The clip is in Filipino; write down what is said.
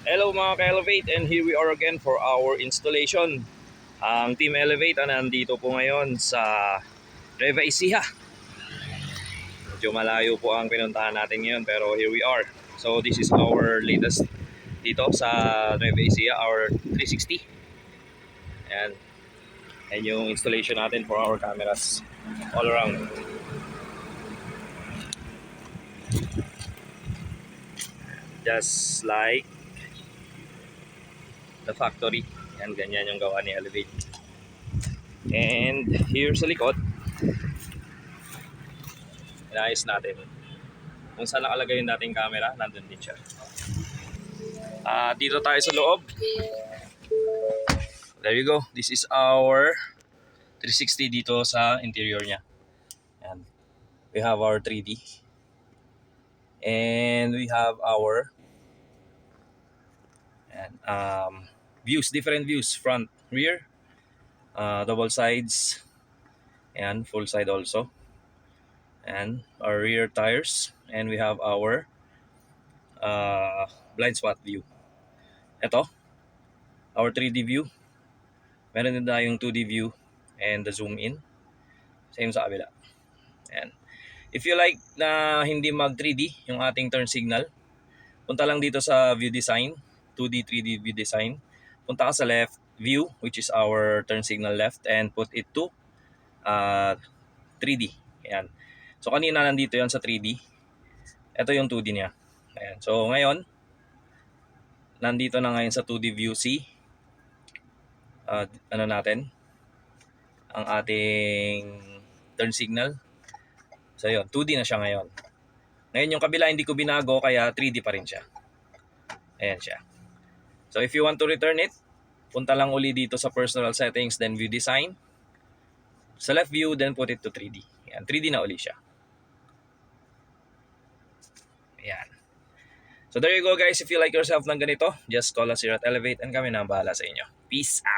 Hello mga ka-Elevate, and here we are again for our installation. Ang Team Elevate nandito po ngayon sa Nueva Ecija. Medyo malayo po ang pinuntahan natin ngayon pero here we are. So this is our latest dito sa Nueva Ecija, our 360. And yung installation natin for our cameras all around. Just like the factory. Yan, ganyan yung gawa ni Elevate. And here sa likod, inayos natin. Kung saan nakalagay yung dating camera, nandun din siya. Dito tayo sa loob. There you go. This is our 360 dito sa interior niya. And we have our 3D. And we have our views, different views, front, rear, double sides, and full side also. And our rear tires. And we have our blind spot view. Ito, our 3D view. Meron din tayong 2D view and the zoom in. Same sa kabila. Ayan. If you like na hindi mag 3D yung ating turn signal, punta lang dito sa view design, 2D, 3D view design. Punta ka sa left view, which is our turn signal left, and put it to 3D. Ayan. So kanina nandito yon sa 3D. Ito yung 2D niya. Ayan. So ngayon, nandito na ngayon sa 2D view C. Ano natin? Ang ating turn signal. So yun, 2D na siya ngayon. Ngayon yung kabila hindi ko binago kaya 3D pa rin siya. Ayan siya. So if you want to return it, punta lang uli dito sa personal settings, then view design. Sa left view, then put it to 3D. Ayan, 3D na uli siya. Ayan. So there you go guys. If you like yourself ng ganito, just call us here at Elevate and kami na ang bahala sa inyo. Peace out!